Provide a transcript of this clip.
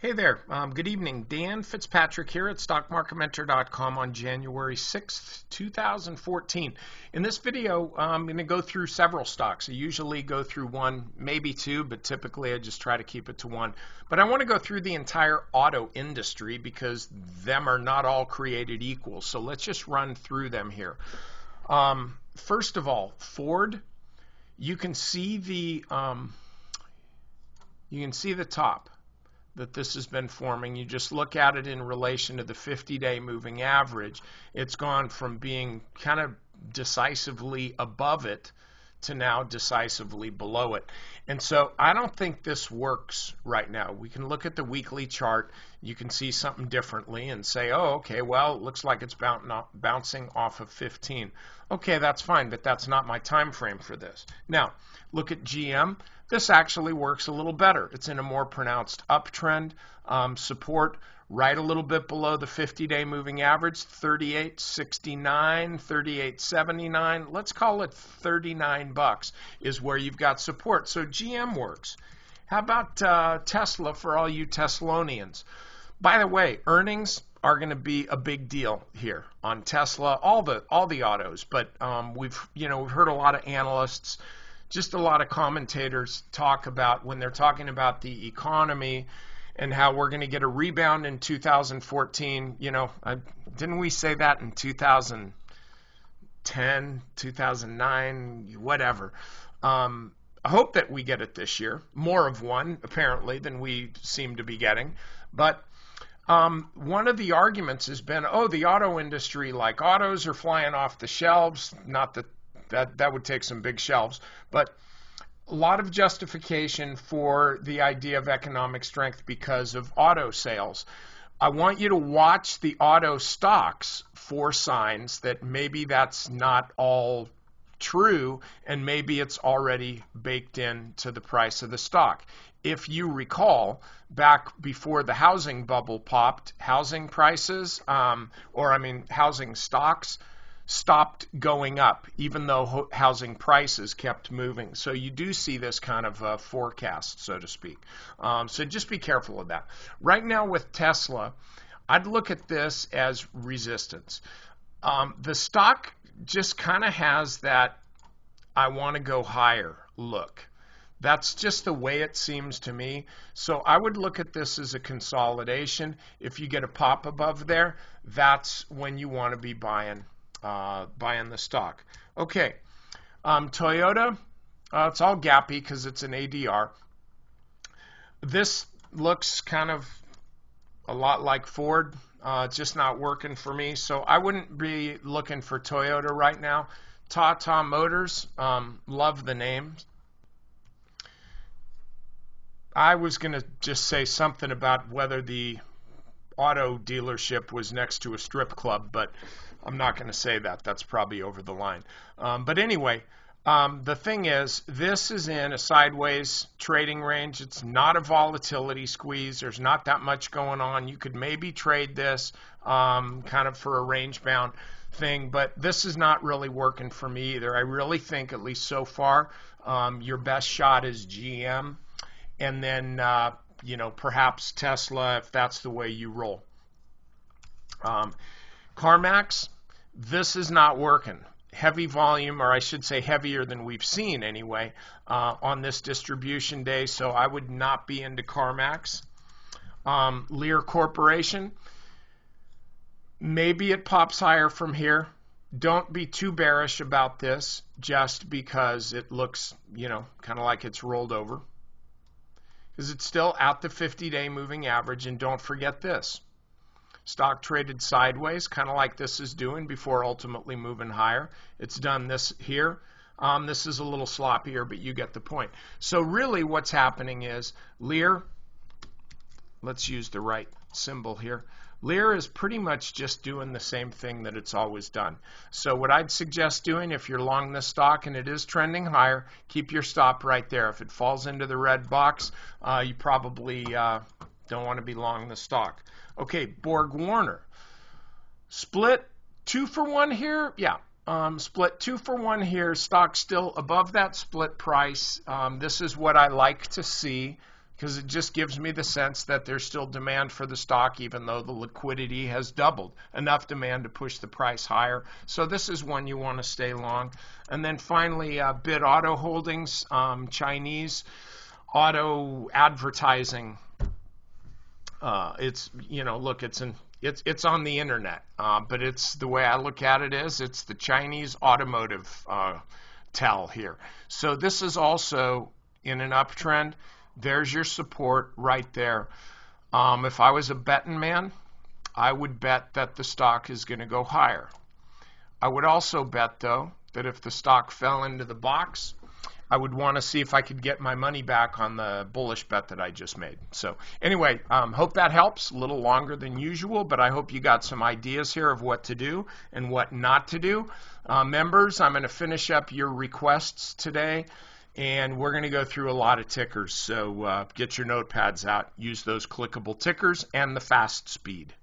Hey there, good evening. Dan Fitzpatrick here at StockMarketMentor.com on January 6th, 2014. In this video, I'm going to go through several stocks. I usually go through one, maybe two, but typically I just try to keep it to one. But I want to go through the entire auto industry because them are not all created equal. So let's just run through them here. First of all, Ford, you can see the top that this has been forming. You just look at it in relation to the 50-day moving average. It's gone from being kind of decisively above it to now decisively below it. And so I don't think this works right now. We can look at the weekly chart. You can see something differently and say, oh, okay, well, it looks like it's bouncing off of 15. Okay, that's fine, but that's not my time frame for this. Now, look at GM. This actually works a little better. It's in a more pronounced uptrend. Support right a little bit below the 50-day moving average, 38.69, 38.79. Let's call it $39 is where you've got support. So GM works. How about Tesla for all you Teslonians? By the way, earnings are going to be a big deal here on Tesla, all the autos. We've heard a lot of analysts, just a lot of commentators talk about when they're talking about the economy and how we're going to get a rebound in 2014. Didn't we say that in 2010, 2009, whatever? I hope that we get it this year, more of one apparently than we seem to be getting. But one of the arguments has been, oh, the auto industry, like autos are flying off the shelves. Not that would take some big shelves, but a lot of justification for the idea of economic strength because of auto sales. I want you to watch the auto stocks for signs that maybe that's not all true and maybe it's already baked into the price of the stock. If you recall, back before the housing bubble popped, housing prices, housing stocks stopped going up, even though housing prices kept moving. So you do see this kind of forecast, so to speak. So just be careful of that. Right now with Tesla, I'd look at this as resistance. The stock just kind of has that I want to go higher look. That's just the way it seems to me. So I would look at this as a consolidation. If you get a pop above there, that's when you want to be buying the stock. Okay, Toyota, it's all gappy because it's an ADR. This looks kind of a lot like Ford. It's just not working for me, so I wouldn't be looking for Toyota right now. Tata Motors, love the name. I was going to just say something about whether the auto dealership was next to a strip club, but I'm not going to say that. That's probably over the line. But anyway, the thing is, this is in a sideways trading range. It's not a volatility squeeze. There's not that much going on. You could maybe trade this kind of for a range-bound thing, but this is not really working for me either. I really think, at least so far, your best shot is GM, and then perhaps Tesla if that's the way you roll. CarMax, this is not working. Heavy volume, or I should say heavier than we've seen anyway, on this distribution day, so I would not be into CarMax. Lear Corporation, maybe it pops higher from here. Don't be too bearish about this just because it looks, kind of like it's rolled over. Because it's still at the 50-day moving average, and don't forget this. Stock traded sideways, kind of like this is doing before ultimately moving higher. It's done this here. This is a little sloppier, but you get the point. So really what's happening is Lear, let's use the right symbol here. Lear is pretty much just doing the same thing that it's always done. So what I'd suggest doing if you're long this stock and it is trending higher, keep your stop right there. If it falls into the red box, you probably don't want to be long the stock. Okay, BorgWarner. Split 2 for 1 here? Yeah, split 2 for 1 here. Stock still above that split price. This is what I like to see because it just gives me the sense that there's still demand for the stock even though the liquidity has doubled. Enough demand to push the price higher. So this is one you want to stay long. And then finally, BIT Auto Holdings, Chinese auto advertising. It's, look, it's on the internet, but it's the way I look at it is it's the Chinese automotive tell here. So this is also in an uptrend. There's your support right there. If I was a betting man, I would bet that the stock is going to go higher. I would also bet, though, that if the stock fell into the box, I would want to see if I could get my money back on the bullish bet that I just made. So anyway, hope that helps. A little longer than usual, but I hope you got some ideas here of what to do and what not to do. Members, I'm going to finish up your requests today, and we're going to go through a lot of tickers. So get your notepads out. Use those clickable tickers and the fast speed.